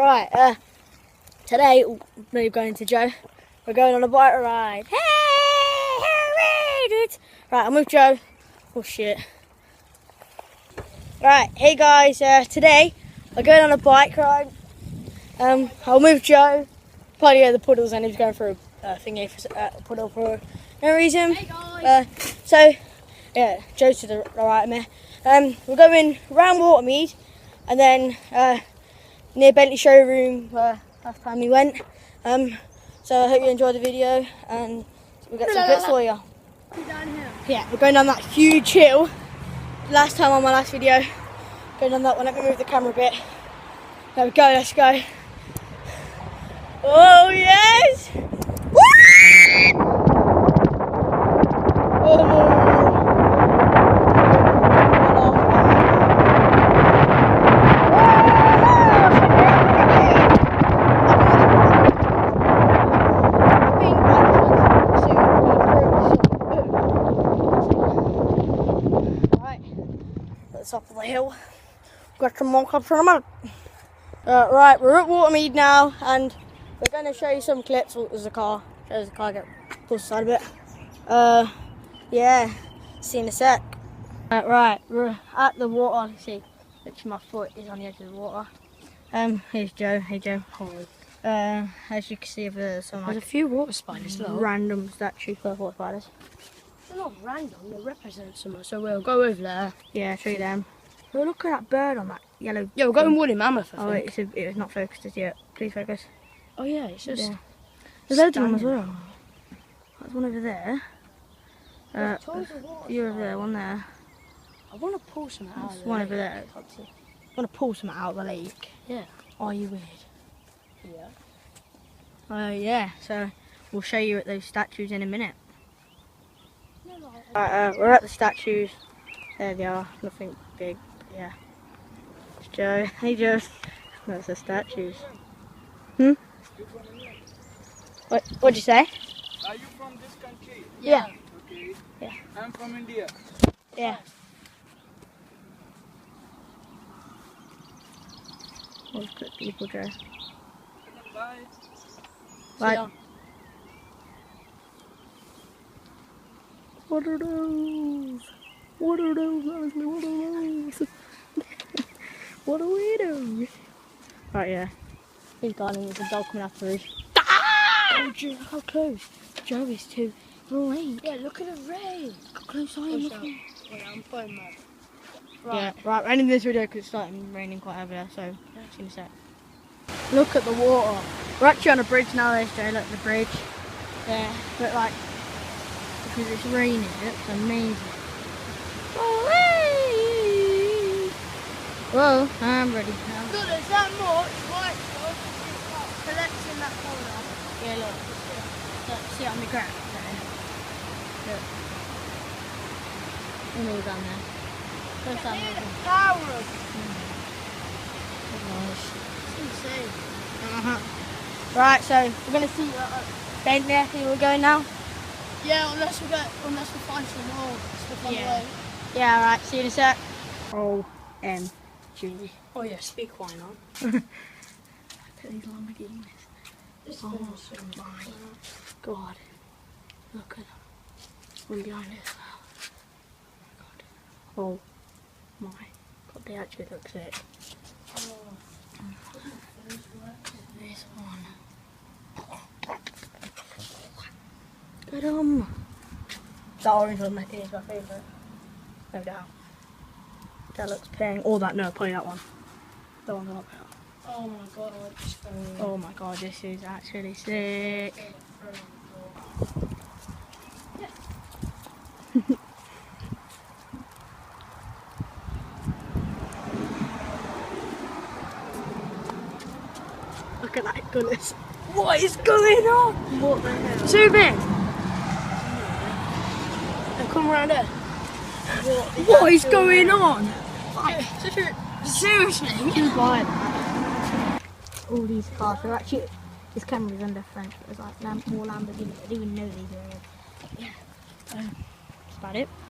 Right, today we're going to Joe. We're going on a bike ride. Hey, hooray, dude! Right, I'm with Joe. Oh shit. Right, hey guys. Today we're going on a bike ride. I'm with Joe. Probably the puddles, and he's going through a thingy for a puddle for no reason. Hey guys. So yeah, Joe's to the right of me. We're going round Watermead, and then near Bentley showroom where last time we went. So I hope you enjoyed the video, and we'll get some bits for you. Yeah, we're going down that huge hill. Last time on my last video, going on that one. Let me move the camera a bit. There we go. Let's go. Oh yes! Woo! Oh. Top of the hill. Got some more clubs from them. Right, we're at Watermead now, and we're going to show you some clips. Oh, there's a car. There's a car get pushed aside a bit. Yeah, see you in a sec. Right, we're at the water. You see, literally my foot is on the edge of the water. Here's Joe. Hey Joe. As you can see over there, there's a few water spiders. Random statues for water spiders. They're not random, they represent something, so we'll go over there. Yeah, show you them. Oh, look at that bird on that yellow. Yeah, we're going woolly mammoth, I think. Wait, it's not focused as yet. Please focus. Oh yeah, it's just... Yeah. There's loads of them as well. There's one over there. You're over there, one there. I want to pull some out of the one lake. over there. I want to pull some out of the lake. Yeah. Are you weird? Yeah. Yeah, so we'll show you at those statues in a minute. Right, we're at the statues. There they are. Nothing big, but yeah. It's Joe. Hey Joe. That's the statues. What'd you say? Are you from this country? Yeah. Okay. Yeah. I'm from India. Yeah. Look at people, Joe. Bye. Right. What are those? What are those, honestly? What are those? What are we doing? Right, yeah. He's gone and there's a dog coming after us. Oh, Joe, how close? Joe is to the lake. Yeah, look at the rain. How close I am. Wait, I'm putting mad. Right. Yeah, right, we're ending this video because it's starting raining quite heavily, so see you in a sec. Look at the water. We're actually on a bridge now, there's Joe, look at the bridge. Yeah, but like, because it's raining, it looks amazing. Whoa, I'm ready. Look, there's that much white stuff collects in that corner. Yeah, look. Look, see it on the ground there. Look. And all down there. There's that Near one. the power of Nice. it's insane. Right, so we're going to see Bentley, I think we're going now. Yeah, unless we find some more stuff on the way. Yeah, alright, see you in a sec. OMG. Oh yeah, speak why not? Look at these Lamborghinis. Oh my god. Look at them. One behind it as well. Oh my god, they actually look sick. This one. Look at them. That orange one is my favourite. No doubt. That looks pink. Or that, no, probably that one. That one's a lot better. Oh my god, Oh my god, this is actually sick. Look at that goodness. What is going on? What the hell? Zoom in. And come around there. What is going on? Seriously? Who's buying that? All these cars. They're actually, this camera is under French, but there's like more Lamborghini. I didn't even know these were. Yeah. That's about it.